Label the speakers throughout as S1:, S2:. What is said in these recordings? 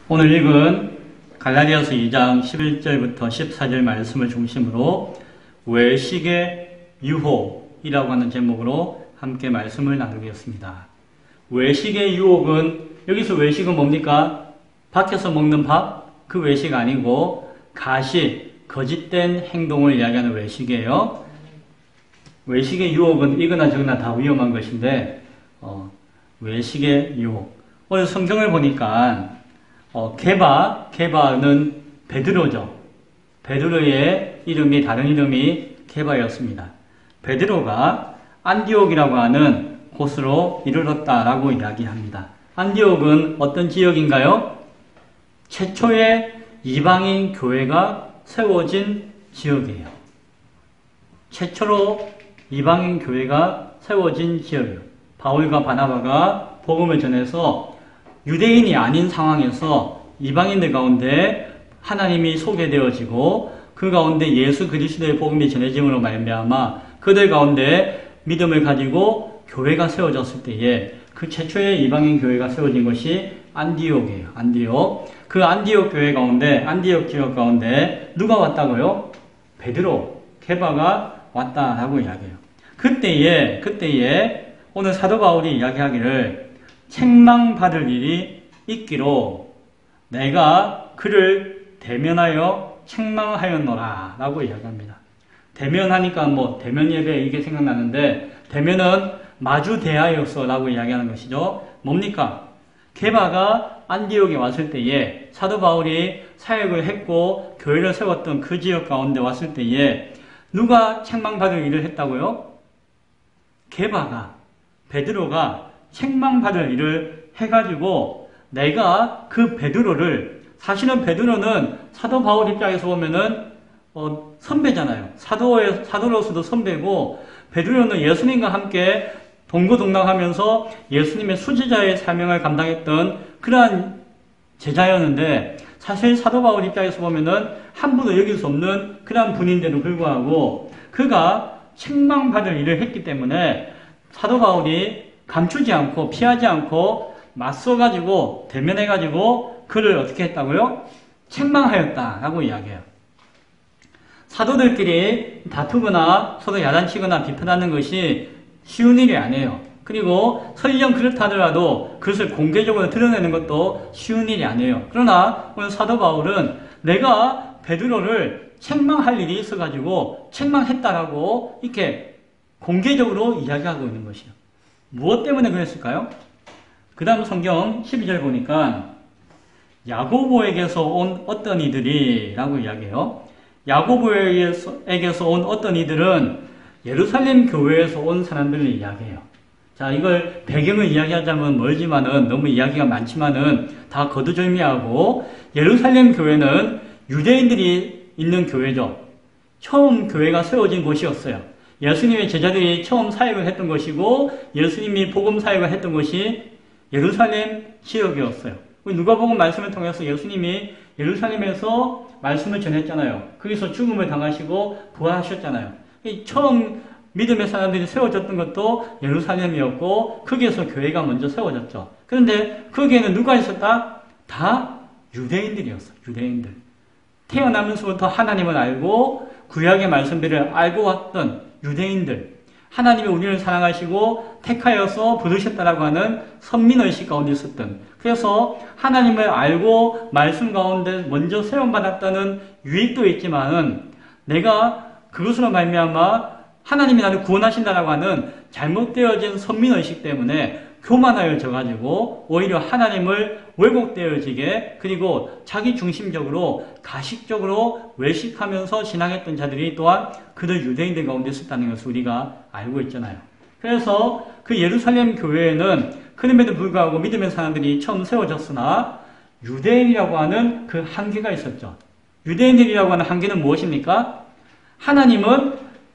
S1: 오늘 읽은 갈라디아서 2장 11절부터 14절 말씀을 중심으로 외식의 유혹이라고 하는 제목으로 함께 말씀을 나누겠습니다. 외식의 유혹은, 여기서 외식은 뭡니까? 밖에서 먹는 밥? 그 외식 아니고 가식, 거짓된 행동을 이야기하는 외식이에요. 외식의 유혹은 이거나 저거나 다 위험한 것인데 외식의 유혹. 오늘 성경을 보니까 게바는 베드로죠. 베드로의 이름이, 다른 이름이 게바였습니다. 베드로가 안디옥이라고 하는 곳으로 이르렀다라고 이야기합니다. 안디옥은 어떤 지역인가요? 최초의 이방인 교회가 세워진 지역이에요. 최초로 이방인 교회가 세워진 지역이에요. 바울과 바나바가 복음을 전해서 유대인이 아닌 상황에서 이방인들 가운데 하나님이 소개되어지고 그 가운데 예수 그리스도의 복음이 전해짐으로 말미암아 그들 가운데 믿음을 가지고 교회가 세워졌을 때에 그 최초의 이방인 교회가 세워진 것이 안디옥이에요. 안디옥. 그 안디옥 교회 가운데, 안디옥 지역 가운데 누가 왔다고요? 베드로, 게바가 왔다라고 이야기해요. 그때에 오늘 사도 바울이 이야기하기를 책망받을 일이 있기로 내가 그를 대면하여 책망하였노라 라고 이야기합니다. 대면하니까 대면 예배 이게 생각나는데, 대면은 마주 대하였어 라고 이야기하는 것이죠. 뭡니까? 게바가 안디옥에 왔을 때에 사도 바울이 사역을 했고 교회를 세웠던 그 지역 가운데 왔을 때에 누가 책망받을 일을 했다고요? 게바가, 베드로가 책망받을 일을 해가지고 내가 그 베드로를, 사실은 베드로는 사도 바울 입장에서 보면은 선배잖아요. 사도로서도 선배고, 베드로는 예수님과 함께 동고동락하면서 예수님의 수지자의 사명을 감당했던 그러한 제자였는데, 사실 사도 바울 입장에서 보면은 함부로 여길 수 없는 그러한 분인데도 불구하고 그가 책망받을 일을 했기 때문에 사도 바울이 감추지 않고 피하지 않고 맞서가지고 대면해가지고 그를 어떻게 했다고요? 책망하였다라고 이야기해요. 사도들끼리 다투거나 서로 야단치거나 비판하는 것이 쉬운 일이 아니에요. 그리고 설령 그렇다 하더라도 그것을 공개적으로 드러내는 것도 쉬운 일이 아니에요. 그러나 오늘 사도 바울은 내가 베드로를 책망할 일이 있어가지고 책망했다라고 이렇게 공개적으로 이야기하고 있는 것이에요. 무엇 때문에 그랬을까요? 그 다음 성경 12절 보니까 야고보에게서 온 어떤 이들이 라고 이야기해요. 야고보에게서 온 어떤 이들은 예루살렘 교회에서 온 사람들을 이야기해요. 자, 이걸 배경을 이야기하자면 멀지만은, 너무 이야기가 많지만은 다 거두절미하고, 예루살렘 교회는 유대인들이 있는 교회죠. 처음 교회가 세워진 곳이었어요. 예수님의 제자들이 처음 사역을 했던 것이고, 예수님이 복음 사역을 했던 것이 예루살렘 지역이었어요. 누가복음 말씀을 통해서 예수님이 예루살렘에서 말씀을 전했잖아요. 거기서 죽음을 당하시고 부활하셨잖아요. 처음 믿음의 사람들이 세워졌던 것도 예루살렘이었고, 거기에서 교회가 먼저 세워졌죠. 그런데 거기에는 누가 있었다? 다 유대인들이었어요. 유대인들. 태어나면서부터 하나님을 알고 구약의 말씀들을 알고 왔던 유대인들. 하나님이 우리를 사랑하시고 택하여서 부르셨다라고 하는 선민의식 가운데 있었던, 그래서 하나님을 알고 말씀 가운데 먼저 세움받았다는 유익도 있지만은, 내가 그것으로 말미암아 하나님이 나를 구원하신다라고 하는 잘못되어진 선민의식 때문에 교만하여져가지고 오히려 하나님을 왜곡되어지게, 그리고 자기 중심적으로 가식적으로 외식하면서 신앙했던 자들이 또한 그들 유대인들 가운데 있었다는 것을 우리가 알고 있잖아요. 그래서 그 예루살렘 교회에는 그럼에도 불구하고 믿음의 사람들이 처음 세워졌으나 유대인이라고 하는 그 한계가 있었죠. 유대인들이라고 하는 한계는 무엇입니까? 하나님은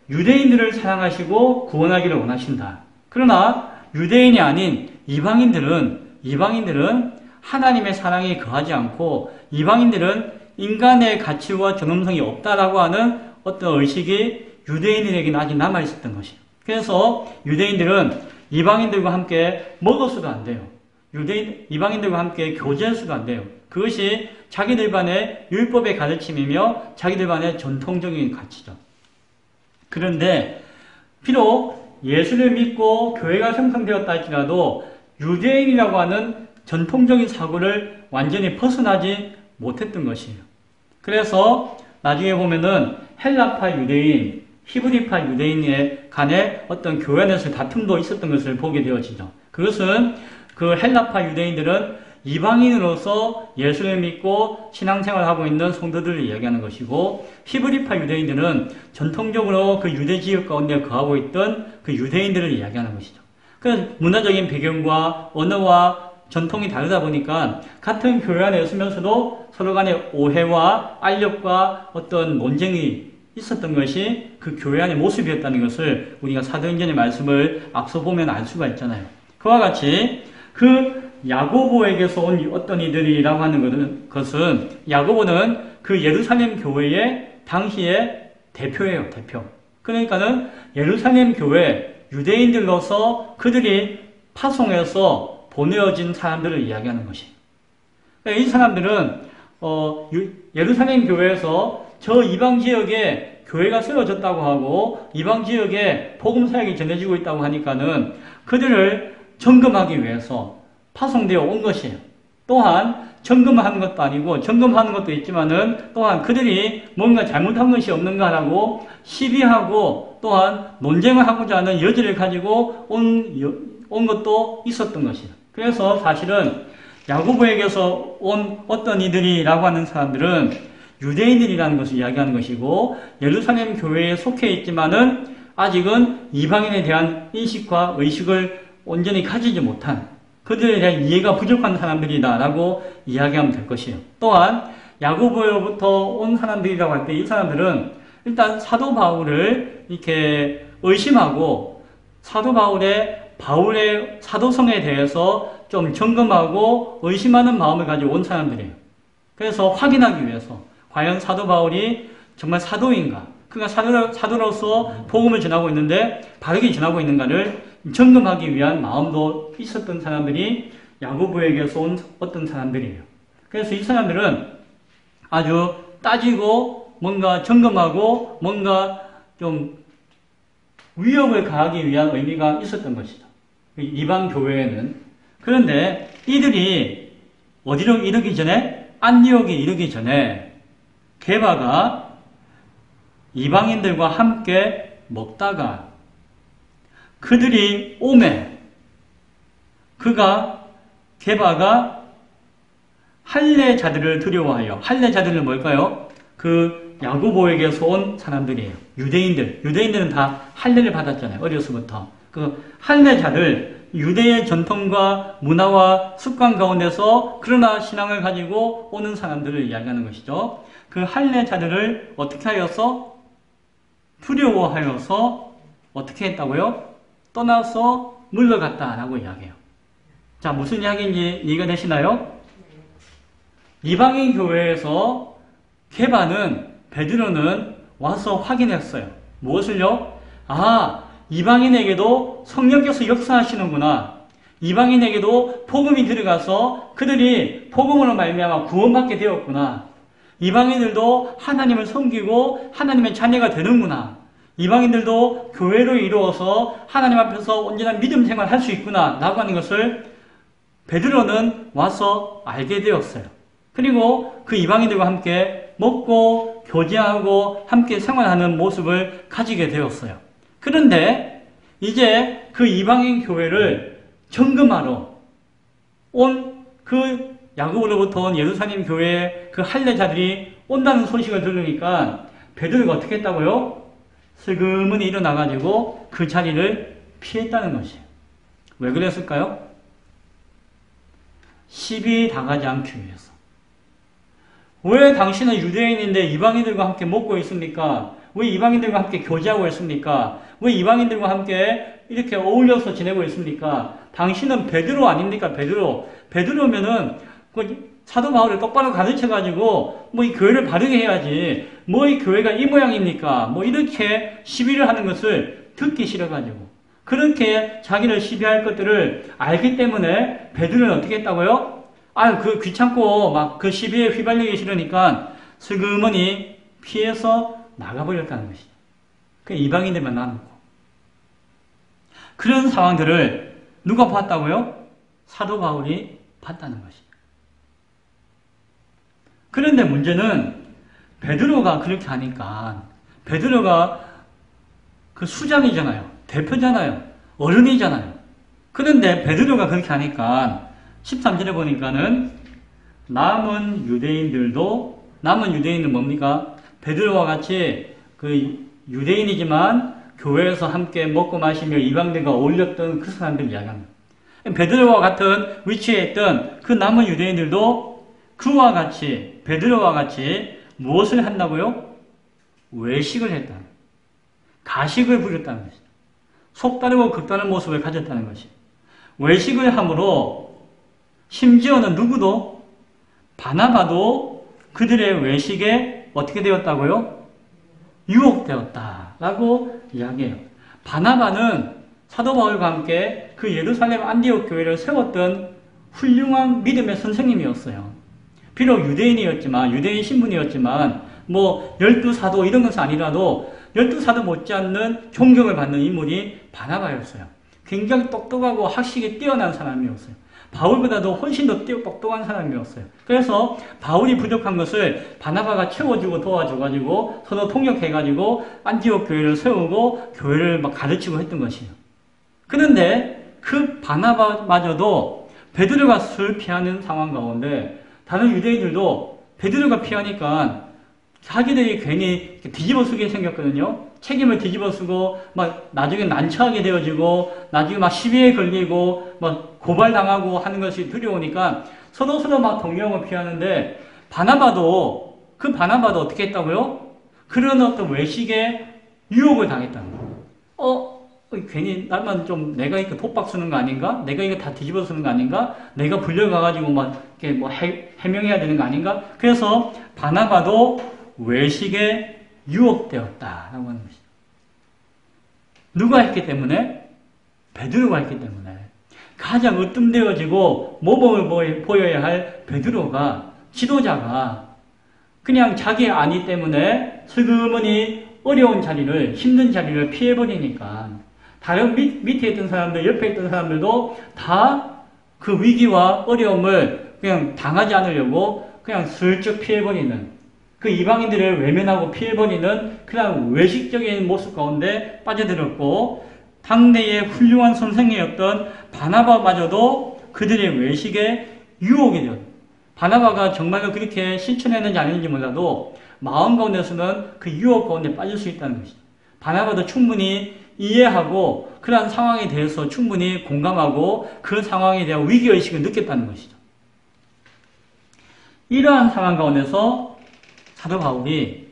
S1: 유대인들을 사랑하시고 구원하기를 원하신다. 그러나 유대인이 아닌 이방인들은 하나님의 사랑이 거하지 않고, 이방인들은 인간의 가치와 존엄성이 없다라고 하는 어떤 의식이 유대인들에게는 아직 남아있었던 것이에요. 그래서 유대인들은 이방인들과 함께 먹어서도 안 돼요. 이방인들과 함께 교제해서도 안 돼요. 그것이 자기들만의 율법의 가르침이며 자기들만의 전통적인 가치죠. 그런데 비록 예수를 믿고 교회가 형성되었다 할지라도 유대인이라고 하는 전통적인 사고를 완전히 벗어나지 못했던 것이에요. 그래서 나중에 보면은 헬라파 유대인, 히브리파 유대인의 간에 어떤 교회 안에서 다툼도 있었던 것을 보게 되어지죠. 그것은 그 헬라파 유대인들은 이방인으로서 예수를 믿고 신앙생활을 하고 있는 성도들을 이야기하는 것이고, 히브리파 유대인들은 전통적으로 그 유대 지역 가운데 거하고 있던 그 유대인들을 이야기하는 것이죠. 그 문화적인 배경과 언어와 전통이 다르다 보니까 같은 교회 안에 있으면서도 서로 간의 오해와 알력과 어떤 논쟁이 있었던 것이 그 교회 안의 모습이었다는 것을 우리가 사도행전의 말씀을 앞서 보면 알 수가 있잖아요. 그와 같이 그 야고보에게서 온 어떤 이들이라고 하는 것은, 야고보는 그 예루살렘 교회의 당시의 대표예요, 대표. 그러니까는 예루살렘 교회 유대인들로서 그들이 파송해서 보내어진 사람들을 이야기하는 것이에요. 이 사람들은 예루살렘 교회에서 저 이방 지역에 교회가 세워졌다고 하고 이방 지역에 복음 사역이 전해지고 있다고 하니까는 그들을 점검하기 위해서 파송되어 온 것이에요. 또한 점검하는 것도 아니고, 점검하는 것도 있지만은 또한 그들이 뭔가 잘못한 것이 없는가라고 시비하고 또한 논쟁을 하고자 하는 여지를 가지고 온 것도 있었던 것이에요. 그래서 사실은 야고보에게서 온 어떤 이들이라고 하는 사람들은 유대인들이라는 것을 이야기하는 것이고, 예루살렘 교회에 속해 있지만은 아직은 이방인에 대한 인식과 의식을 온전히 가지지 못한, 그들에 대한 이해가 부족한 사람들이다라고 이야기하면 될 것이에요. 또한 야고보로부터 온 사람들이라고 할 때 이 사람들은 일단 사도 바울을 이렇게 의심하고 사도 바울의 사도성에 대해서 좀 점검하고 의심하는 마음을 가지고 온 사람들이에요. 그래서 확인하기 위해서 과연 사도 바울이 정말 사도인가, 그가 사도로서 복음을 전하고 있는데 바르게 전하고 있는가를 점검하기 위한 마음도 있었던 사람들이 야고보에게서 온 어떤 사람들이에요. 그래서 이 사람들은 아주 따지고 뭔가 점검하고 뭔가 좀 위협을 가하기 위한 의미가 있었던 것이죠. 이방 교회에는. 그런데 이들이 어디로 이르기 전에, 안디옥에 이르기 전에 게바가 이방인들과 함께 먹다가 그들이 오매 게바가 할례자들을 두려워하여, 할례자들은 뭘까요? 그 야고보에게서 온 사람들이에요. 유대인들은 다 할례를 받았잖아요. 어려서부터. 그 할례자들, 유대의 전통과 문화와 습관 가운데서 그러나 신앙을 가지고 오는 사람들을 이야기하는 것이죠. 그 할례자들을 어떻게 하여서? 두려워하여서 어떻게 했다고요? 떠나서 물러갔다라고 이야기해요. 자, 무슨 이야기인지 이해가 되시나요? 이방인 교회에서 베드로는 와서 확인했어요. 무엇을요? 이방인에게도 성령께서 역사하시는구나. 이방인에게도 복음이 들어가서 그들이 복음으로 말미암아 구원받게 되었구나. 이방인들도 하나님을 섬기고 하나님의 자녀가 되는구나. 이방인들도 교회로 이루어서 하나님 앞에서 온전한 믿음 생활을 할 수 있구나 라고 하는 것을 베드로는 와서 알게 되었어요. 그리고 그 이방인들과 함께 먹고 교제하고 함께 생활하는 모습을 가지게 되었어요. 그런데 이제 그 이방인 교회를 점검하러 온 그 야고보로부터 온 예루살렘 교회의 그 할례자들이 온다는 소식을 들으니까 베드로가 어떻게 했다고요? 슬그머니 일어나가지고 그 자리를 피했다는 것이에요. 왜 그랬을까요? 시비 당하지 않기 위해서. 왜 당신은 유대인인데 이방인들과 함께 먹고 있습니까? 왜 이방인들과 함께 교제하고 있습니까? 왜 이방인들과 함께 이렇게 어울려서 지내고 있습니까? 당신은 베드로 아닙니까? 베드로면은 사도 바울을 똑바로 가르쳐가지고 이 교회를 바르게 해야지. 이 교회가 이 모양입니까? 이렇게 시비를 하는 것을 듣기 싫어가지고. 그렇게 자기를 시비할 것들을 알기 때문에 베드로는 어떻게 했다고요? 그 귀찮고 막 그 시비에 휘말리기 싫으니까 슬그머니 피해서 나가버렸다는 것이죠. 그 이방인들만 남고. 그런 상황들을 누가 봤다고요? 사도 바울이 봤다는 것이죠. 그런데 문제는 베드로가 그렇게 하니까 베드로가 그 수장이잖아요. 대표잖아요. 어른이잖아요. 그런데 베드로가 그렇게 하니까 13절에 보니까는 남은 유대인은 뭡니까? 베드로와 같이 그 유대인이지만 교회에서 함께 먹고 마시며 이방들과 어울렸던 그 사람들 이야기합니다. 베드로와 같은 위치에 있던 그 남은 유대인들도 그와 같이 베드로와 같이 무엇을 한다고요? 외식을 했다. 가식을 부렸다는 것이죠. 속다르고 극다른 모습을 가졌다는 것이죠. 외식을 함으로 심지어는 누구도 바나바도 그들의 외식에 어떻게 되었다고요? 유혹되었다라고 이야기해요. 바나바는 사도 바울과 함께 그 예루살렘 안디옥 교회를 세웠던 훌륭한 믿음의 선생님이었어요. 비록 유대인 신분이었지만 뭐 12사도 이런 것은 아니라도 12사도 못지않는 존경을 받는 인물이 바나바였어요. 굉장히 똑똑하고 학식이 뛰어난 사람이었어요. 바울보다도 훨씬 더 똑똑한 사람이었어요. 그래서 바울이 부족한 것을 바나바가 채워주고 도와줘가지고 서로 통역해가지고 안디옥 교회를 세우고 교회를 막 가르치고 했던 것이에요. 그런데 그 바나바마저도 베드로가 술 피하는 상황 가운데 다른 유대인들도 베드로가 피하니까 자기들이 괜히 뒤집어쓰게 생겼거든요. 책임을 뒤집어쓰고 막 나중에 난처하게 되어지고 나중에 막 시비에 걸리고 막 고발당하고 하는 것이 두려우니까 서로 막 동경을 피하는데 바나바도 어떻게 했다고요? 그런 어떤 외식에 유혹을 당했다는 거예요. 괜히 나만 좀 내가 이거 독박 쓰는 거 아닌가? 내가 이거 다 뒤집어 쓰는 거 아닌가? 내가 불려가가지고 막 이렇게 뭐 해명해야 되는 거 아닌가? 그래서 바나바도 외식에 유혹되었다라고 하는 것이죠. 누가 했기 때문에? 베드로가 했기 때문에. 가장 으뜸되어지고 모범을 보여야 할 베드로가, 지도자가 그냥 자기 아니 때문에 슬그머니 어려운 자리를, 힘든 자리를 피해버리니까 다른 밑에 있던 사람들, 옆에 있던 사람들도 다 그 위기와 어려움을 그냥 당하지 않으려고 그냥 슬쩍 피해버리는, 그 이방인들을 외면하고 피해버리는 그냥 외식적인 모습 가운데 빠져들었고, 당대의 훌륭한 선생이었던 바나바마저도 그들의 외식에 유혹이 되었다. 바나바가 정말로 그렇게 실천했는지 아닌지 몰라도 마음 가운데서는 그 유혹 가운데 빠질 수 있다는 것이죠. 바나바도 충분히 이해하고 그러한 상황에 대해서 충분히 공감하고 그 상황에 대한 위기의식을 느꼈다는 것이죠. 이러한 상황 가운데서 사도 바울이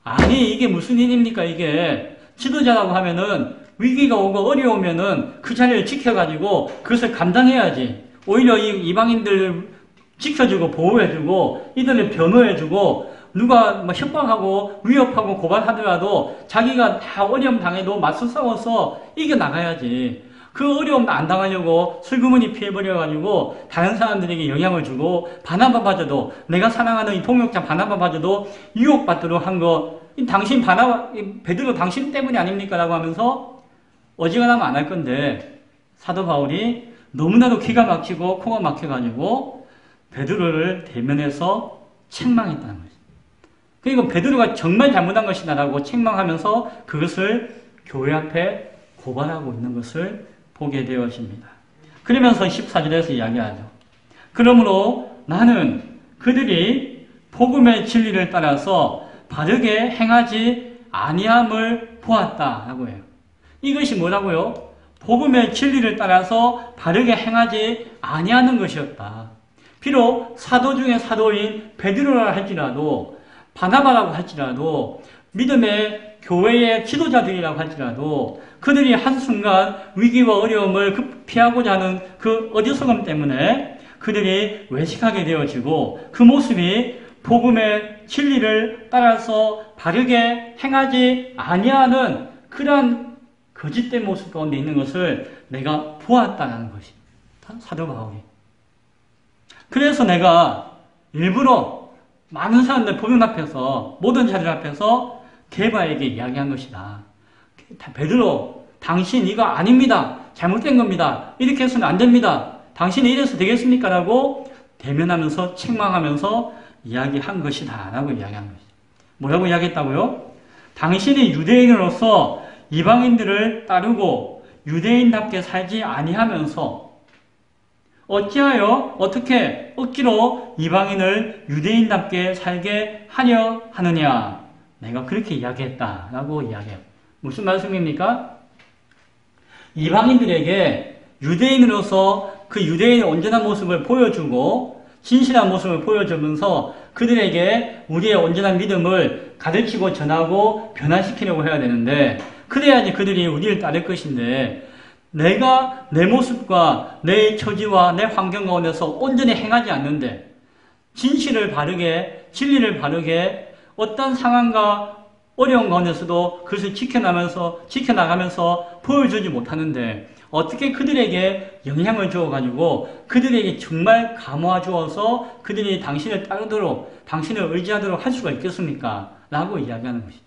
S1: 아니 이게 무슨 일입니까? 이게 지도자라고 하면은 위기가 오고 어려우면은 그 자리를 지켜가지고 그것을 감당해야지. 오히려 이 이방인들을 지켜주고 보호해주고 이들을 변호해주고 누가 뭐 협박하고 위협하고 고발하더라도 자기가 다 어려움 당해도 맞서 싸워서 이겨나가야지. 그 어려움 안 당하려고 슬그머니 피해버려가지고 다른 사람들에게 영향을 주고 바나바마저도 내가 사랑하는 이 동역자 바나바마저도 유혹받도록 한 거 당신 베드로 당신 때문이 아닙니까? 라고 하면서 어지간하면 안 할 건데 사도 바울이 너무나도 기가 막히고 코가 막혀가지고 베드로를 대면해서 책망했다는 거죠. 그리고 베드로가 정말 잘못한 것이다 라고 책망하면서 그것을 교회 앞에 고발하고 있는 것을 보게 되어집니다. 그러면서 14절에서 이야기하죠. 그러므로 나는 그들이 복음의 진리를 따라서 바르게 행하지 아니함을 보았다 라고 해요. 이것이 뭐라고요? 복음의 진리를 따라서 바르게 행하지 아니하는 것이었다. 비록 사도 중에 사도인 베드로라 할지라도 바나바라고 할지라도 믿음의 교회의 지도자들이라고 할지라도 그들이 한순간 위기와 어려움을 피하고자 하는 그 어리석음 때문에 그들이 외식하게 되어지고 그 모습이 복음의 진리를 따라서 바르게 행하지 아니하는 그러한 거짓된 모습 가운데 있는 것을 내가 보았다는 것이 사도 바울이. 그래서 내가 일부러 많은 사람들 보면 앞에서 모든 자들 앞에서 게바에게 이야기한 것이다. 베드로, 당신 이거 아닙니다. 잘못된 겁니다. 이렇게 해서는 안 됩니다. 당신이 이래서 되겠습니까? 라고 대면하면서 책망하면서 이야기한 것이다. 라고 이야기한 것이다. 뭐라고 이야기했다고요? 당신이 유대인으로서 이방인들을 따르고 유대인답게 살지 아니하면서 어찌하여 어떻게 억지로 이방인을 유대인답게 살게 하려 하느냐. 내가 그렇게 이야기했다. 라고 이야기해요. 무슨 말씀입니까? 이방인들에게 유대인으로서 그 유대인의 온전한 모습을 보여주고 진실한 모습을 보여주면서 그들에게 우리의 온전한 믿음을 가르치고 전하고 변화시키려고 해야 되는데 그래야지 그들이 우리를 따를 것인데 내가 내 모습과 내 처지와 내 환경 가운데서 온전히 행하지 않는데 진실을 바르게 진리를 바르게 어떤 상황과 어려운 가운데서도 그것을 지켜나가면서 보여주지 못하는데 어떻게 그들에게 영향을 주어가지고 그들에게 정말 감화 주어서 그들이 당신을 따르도록 당신을 의지하도록 할 수가 있겠습니까? 라고 이야기하는 것이죠.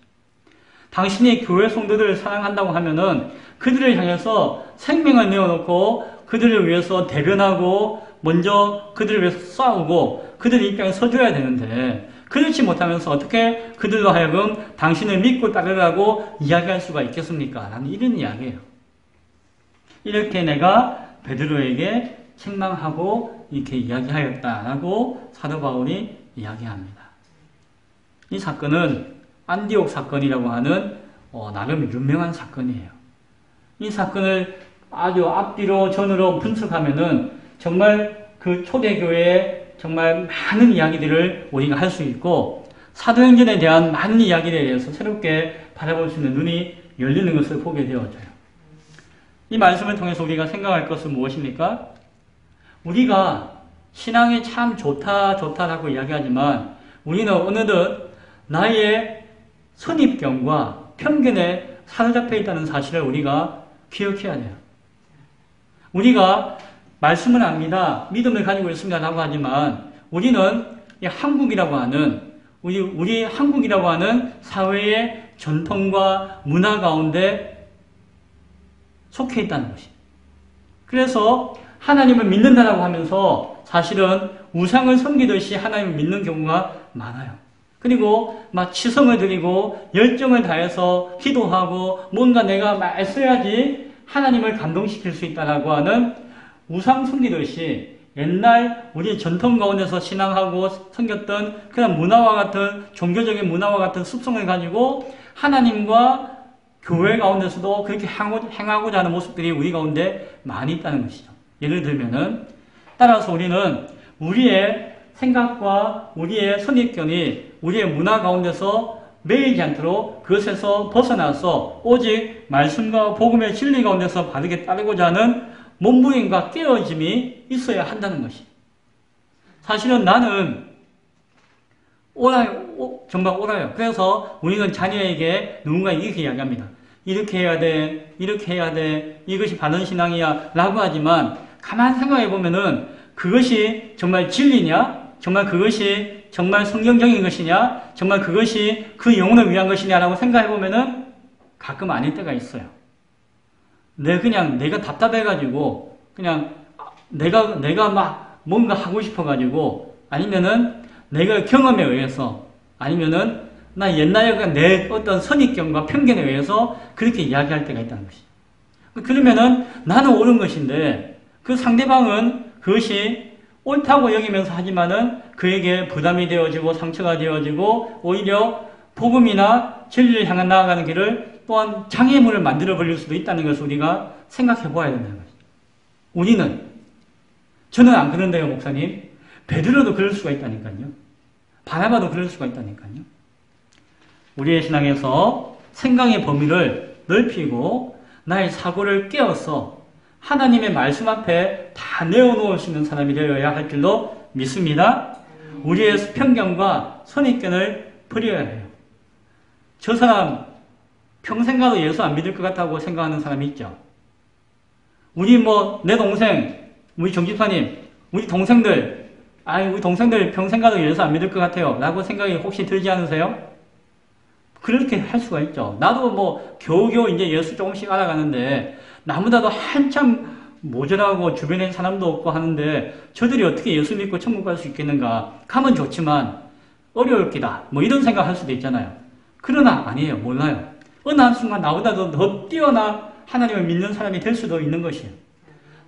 S1: 당신이 교회 성도들을 사랑한다고 하면은 그들을 향해서 생명을 내어놓고 그들을 위해서 대변하고 먼저 그들을 위해서 싸우고 그들의 입장에 서줘야 되는데 그렇지 못하면서 어떻게 그들로 하여금 당신을 믿고 따르라고 이야기할 수가 있겠습니까? 라는 이런 이야기예요. 이렇게 내가 베드로에게 책망하고 이렇게 이야기하였다라고 사도 바울이 이야기합니다. 이 사건은 안디옥 사건이라고 하는 나름 유명한 사건이에요. 이 사건을 아주 앞뒤로 전으로 분석하면은 정말 그 초대교회의 정말 많은 이야기들을 우리가 할 수 있고 사도행전에 대한 많은 이야기들에 대해서 새롭게 바라볼 수 있는 눈이 열리는 것을 보게 되어져요. 이 말씀을 통해서 우리가 생각할 것은 무엇입니까? 우리가 신앙이 참 좋다라고 이야기하지만 우리는 어느덧 나의 선입견과 편견에 사로잡혀 있다는 사실을 우리가 기억해야 돼요. 우리가 말씀을 압니다. 믿음을 가지고 있습니다. 라고 하지만 우리는 이 한국이라고 하는 우리 한국이라고 하는 사회의 전통과 문화 가운데 속해 있다는 것이. 그래서 하나님을 믿는다라고 하면서 사실은 우상을 섬기듯이 하나님을 믿는 경우가 많아요. 그리고 막 치성을 드리고 열정을 다해서 기도하고 뭔가 내가 말 써야지 하나님을 감동시킬 수 있다라고 하는 우상 섬기듯이 옛날 우리 전통 가운데서 신앙하고 섬겼던 그런 문화와 같은 종교적인 문화와 같은 습성을 가지고 하나님과 교회 가운데서도 그렇게 행하고자 하는 모습들이 우리 가운데 많이 있다는 것이죠. 예를 들면은 따라서 우리는 우리의 생각과 우리의 선입견이 우리의 문화 가운데서 매이지 않도록 그것에서 벗어나서 오직 말씀과 복음의 진리 가운데서 바르게 따르고자 하는 몸부림과 깨어짐이 있어야 한다는 것이. 사실은 나는 정말 옳아요. 그래서 우리는 자녀에게 누군가 이렇게 이야기합니다. 이렇게 해야 돼, 이렇게 해야 돼, 이것이 바른 신앙이야 라고 하지만 가만히 생각해 보면은 그것이 정말 진리냐? 정말 그것이 정말 성경적인 것이냐? 정말 그것이 그 영혼을 위한 것이냐라고 생각해 보면은 가끔 아닐 때가 있어요. 내가 답답해가지고 그냥 내가 막 뭔가 하고 싶어가지고 아니면은 내가 경험에 의해서 아니면은 나 옛날에 내 어떤 선입견과 편견에 의해서 그렇게 이야기할 때가 있다는 것이죠. 그러면은 나는 옳은 것인데 그 상대방은 그것이 옳다고 여기면서 하지만은 그에게 부담이 되어지고 상처가 되어지고 오히려 복음이나 진리를 향해 나아가는 길을 또한 장애물을 만들어 버릴 수도 있다는 것을 우리가 생각해 보아야 된다는 것이죠. 저는 안 그런데요, 목사님. 베드로도 그럴 수가 있다니까요. 바나바도 그럴 수가 있다니까요. 우리의 신앙에서 생각의 범위를 넓히고 나의 사고를 깨어서 하나님의 말씀 앞에 다 내어놓을 수 있는 사람이 되어야 할 줄로 믿습니다. 우리의 편견과 선입견을 버려야 해요. 저 사람 평생 가도 예수 안 믿을 것 같다고 생각하는 사람이 있죠. 내 동생, 우리 정집사님, 우리 동생들 평생 가도 예수 안 믿을 것 같아요. 라고 생각이 혹시 들지 않으세요? 그렇게 할 수가 있죠. 나도 겨우겨우 이제 예수 조금씩 알아가는데, 나보다도 한참 모자라고 주변에 사람도 없고 하는데, 저들이 어떻게 예수 믿고 천국 갈 수 있겠는가? 가면 좋지만, 어려울 기다. 이런 생각 할 수도 있잖아요. 그러나 아니에요. 몰라요. 어느 한순간 나보다도 더 뛰어나 하나님을 믿는 사람이 될 수도 있는 것이에요.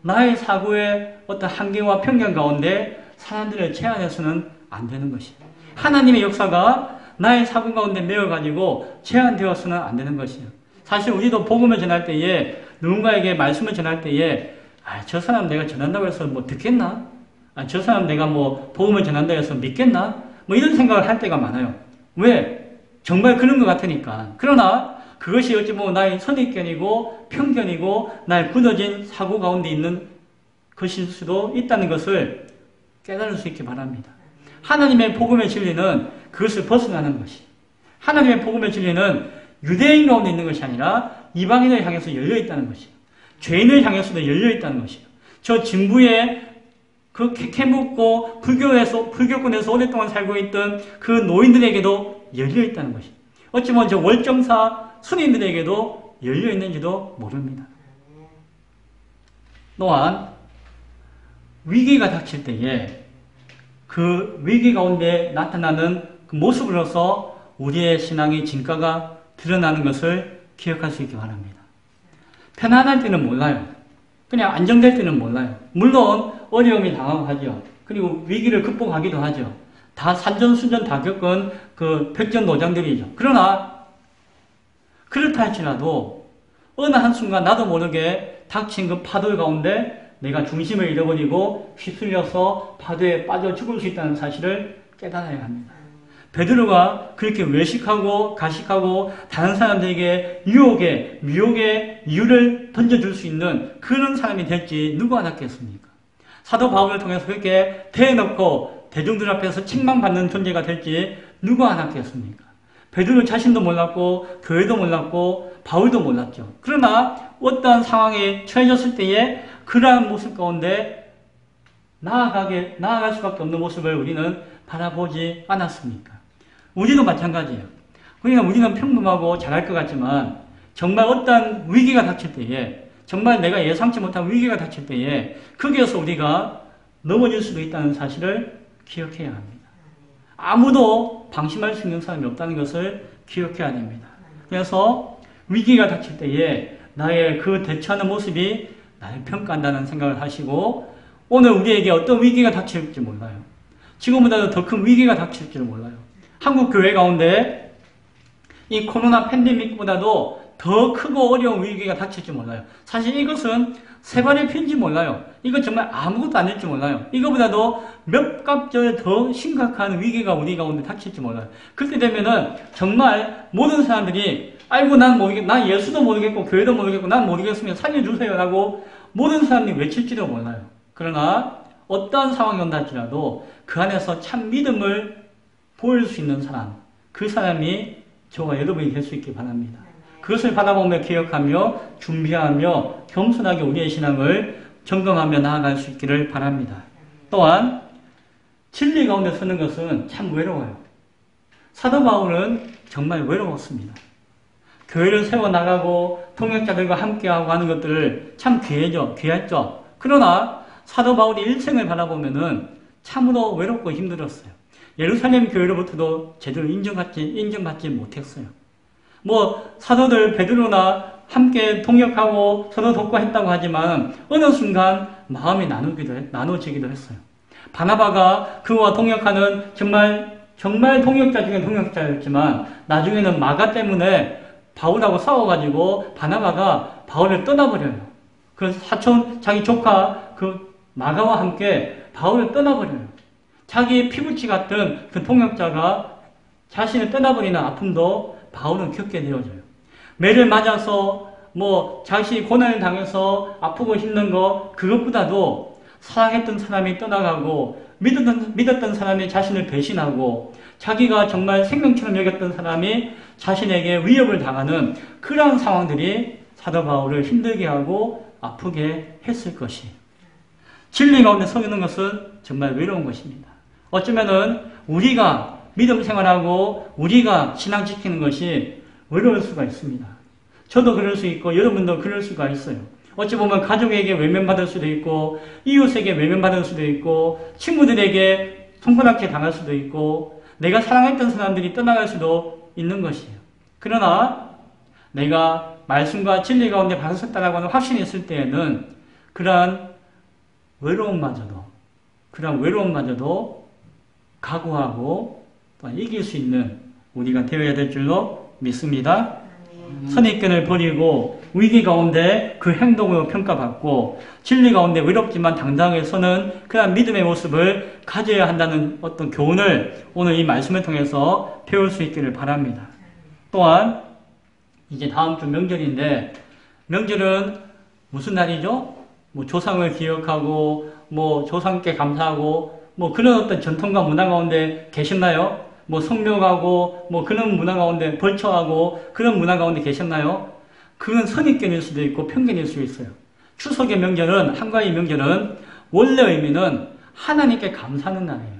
S1: 나의 사고의 어떤 한계와 편견 가운데 사람들을 제한해서는 안 되는 것이에요. 하나님의 역사가 나의 사고 가운데 메어가지고 제한되어서는 안 되는 것이에요. 사실 우리도 복음을 전할 때에, 누군가에게 말씀을 전할 때에, 저 사람 내가 전한다고 해서 듣겠나? 저 사람 내가 복음을 전한다고 해서 믿겠나? 이런 생각을 할 때가 많아요. 왜? 정말 그런 것 같으니까. 그러나 그것이 어찌 보면 나의 선입견이고 편견이고 나의 굳어진 사고 가운데 있는 것일 수도 있다는 것을 깨달을 수 있기 바랍니다. 하나님의 복음의 진리는 그것을 벗어나는 것이, 하나님의 복음의 진리는 유대인 가운데 있는 것이 아니라 이방인을 향해서 열려있다는 것이에요. 죄인을 향해서도 열려있다는 것이에요. 저 진부에 그 캐묻고 불교권에서 오랫동안 살고 있던 그 노인들에게도 열려있다는 것이에요. 어찌 보면 저 월정사 스님들에게도 열려있는지도 모릅니다. 또한 위기가 닥칠 때에 그 위기 가운데 나타나는 그 모습으로서 우리의 신앙의 진가가 드러나는 것을 기억할 수 있기 바랍니다. 편안할 때는 몰라요. 그냥 안정될 때는 몰라요. 물론 어려움이 당하고 하죠. 그리고 위기를 극복하기도 하죠. 다 산전수전 다 겪은 그 백전노장들이죠. 그러나 그렇다 할지라도 어느 한순간 나도 모르게 닥친 그 파도 가운데 내가 중심을 잃어버리고 휩쓸려서 파도에 빠져 죽을 수 있다는 사실을 깨달아야 합니다. 베드로가 그렇게 외식하고 가식하고 다른 사람들에게 유혹에 미혹의 이유를 던져줄 수 있는 그런 사람이 될지 누가 알았겠습니까? 사도 바울을 통해서 그렇게 대놓고 대중들 앞에서 책망받는 존재가 될지 누가 알았겠습니까? 베드로 자신도 몰랐고 교회도 몰랐고 바울도 몰랐죠. 그러나 어떠한 상황에 처해졌을 때에 그러한 모습 가운데 나아갈 수밖에 없는 모습을 우리는 바라보지 않았습니까? 우리도 마찬가지예요. 그러니까 우리는 평범하고 잘할 것 같지만 정말 어떠한 위기가 닥칠 때에, 정말 내가 예상치 못한 위기가 닥칠 때에 거기에서 우리가 넘어질 수도 있다는 사실을 기억해야 합니다. 아무도 방심할 수 있는 사람이 없다는 것을 기억해야 됩니다. 그래서 위기가 닥칠 때에 나의 그 대처하는 모습이 나를 평가한다는 생각을 하시고, 오늘 우리에게 어떤 위기가 닥칠지 몰라요. 지금보다도 더 큰 위기가 닥칠지 몰라요. 한국 교회 가운데 이 코로나 팬데믹보다도 더 크고 어려운 위기가 닥칠지 몰라요. 사실 이것은 세 발의 피인지 몰라요. 이건 정말 아무것도 아닐지 몰라요. 이거보다도 몇 값절 더 심각한 위기가 우리 가운데 닥칠지 몰라요. 그렇게 되면은 정말 모든 사람들이 아이고 난 예수도 모르겠고 교회도 모르겠고 난 모르겠으면 살려주세요 라고 모든 사람들이 외칠지도 몰라요. 그러나 어떠한 상황이 온다 할지라도 그 안에서 참 믿음을 보일 수 있는 사람, 그 사람이 저와 여러분이 될 수 있기 바랍니다. 그것을 바라보며 기억하며 준비하며 겸손하게 우리의 신앙을 점검하며 나아갈 수 있기를 바랍니다. 또한 진리 가운데 서는 것은 참 외로워요. 사도 바울은 정말 외로웠습니다. 교회를 세워나가고 동역자들과 함께하고 하는 것들을 참 귀했죠. 그러나 사도 바울의 일생을 바라보면은 참으로 외롭고 힘들었어요. 예루살렘 교회로부터도 제대로 인정받지 못했어요. 사도들 베드로나 함께 동역하고 서로 돕고 했다고 하지만 어느 순간 마음이 나눠지기도 했어요. 바나바가 그와 동역하는 정말 동역자 중에 동역자였지만 나중에는 마가 때문에 바울하고 싸워가지고 바나바가 바울을 떠나버려요. 그래서 자기 조카 그 마가와 함께 바울을 떠나버려요. 자기 피부치 같은 그 동역자가 자신을 떠나버리는 아픔도 바울은 겪게 되어져요. 매를 맞아서 자신이 고난을 당해서 아프고 힘든 거 그것보다도 사랑했던 사람이 떠나가고 믿었던 사람이 자신을 배신하고 자기가 정말 생명처럼 여겼던 사람이 자신에게 위협을 당하는 그러한 상황들이 사도 바울을 힘들게 하고 아프게 했을 것이에요. 진리 가운데 서 있는 것은 정말 외로운 것입니다. 어쩌면은 우리가 믿음 생활하고 우리가 신앙 지키는 것이 외로울 수가 있습니다. 저도 그럴 수 있고 여러분도 그럴 수가 있어요. 어찌 보면 가족에게 외면받을 수도 있고 이웃에게 외면받을 수도 있고 친구들에게 손가락질 당할 수도 있고 내가 사랑했던 사람들이 떠나갈 수도 있는 것이에요. 그러나 내가 말씀과 진리 가운데 받았었다라고 하는 확신이 있을 때에는 그러한 외로움마저도 각오하고 또한 이길 수 있는 우리가 되어야 될 줄로 믿습니다. 선입견을 버리고 위기 가운데 그 행동으로 평가받고 진리 가운데 외롭지만 당당하게 서는 그런 믿음의 모습을 가져야 한다는 어떤 교훈을 오늘 이 말씀을 통해서 배울 수 있기를 바랍니다. 또한 이제 다음 주 명절인데 명절은 무슨 날이죠? 뭐 조상을 기억하고 뭐 조상께 감사하고 뭐 그런 어떤 전통과 문화 가운데 계셨나요? 뭐 성묘하고 뭐 그런 문화 가운데 벌초하고 그런 문화 가운데 계셨나요? 그건 선입견일 수도 있고 편견일 수 있어요. 추석의 명절은 한가위 명절은 원래 의미는 하나님께 감사하는 날이에요.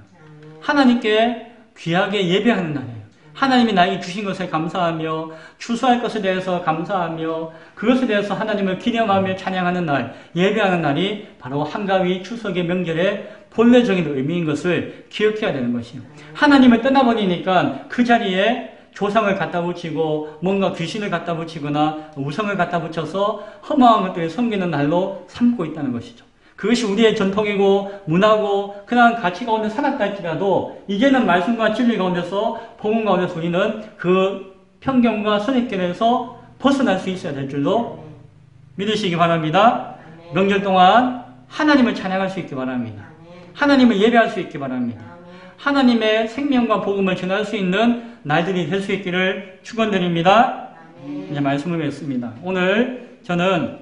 S1: 하나님께 귀하게 예배하는 날이에요. 하나님이 나에게 주신 것에 감사하며 추수할 것에 대해서 감사하며 그것에 대해서 하나님을 기념하며 찬양하는 날, 예배하는 날이 바로 한가위 추석의 명절의 본래적인 의미인 것을 기억해야 되는 것이에요. 하나님을 떠나버리니까 그 자리에 조상을 갖다 붙이고 뭔가 귀신을 갖다 붙이거나 우상을 갖다 붙여서 허망한 것들을 섬기는 날로 삼고 있다는 것이죠. 그것이 우리의 전통이고 문화고 그냥 가치 가운데 살았다 할지라도 이제는 말씀과 진리 가운데서 복음 가운데서 우리는 그 편견과 선입견에서 벗어날 수 있어야 될 줄로 믿으시기 바랍니다. 명절 동안 하나님을 찬양할 수 있기 바랍니다. 하나님을 예배할 수 있기 바랍니다. 하나님의 생명과 복음을 전할 수 있는 날들이 될 수 있기를 축원드립니다. 이제 말씀을 맺습니다. 오늘 저는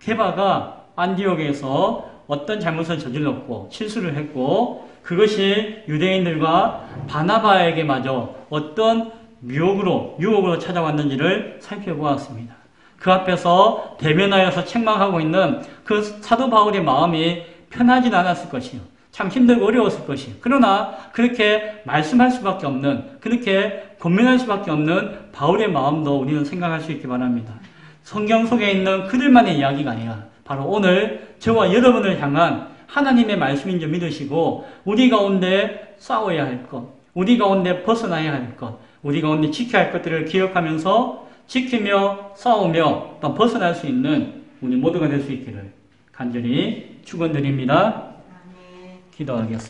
S1: 게바가 안디옥에서 어떤 잘못을 저질렀고 실수를 했고 그것이 유대인들과 바나바에게마저 어떤 유혹으로 찾아왔는지를 살펴보았습니다. 그 앞에서 대면하여서 책망하고 있는 그 사도 바울의 마음이 편하진 않았을 것이요. 참 힘들고 어려웠을 것이요. 그러나 그렇게 말씀할 수밖에 없는, 그렇게 고민할 수밖에 없는 바울의 마음도 우리는 생각할 수 있기 바랍니다. 성경 속에 있는 그들만의 이야기가 아니라 바로 오늘 저와 여러분을 향한 하나님의 말씀인 줄 믿으시고 우리 가운데 싸워야 할 것, 우리 가운데 벗어나야 할 것, 우리 가운데 지켜야 할 것들을 기억하면서 지키며 싸우며 또 벗어날 수 있는 우리 모두가 될 수 있기를 간절히 축원드립니다. 기도하겠습니다.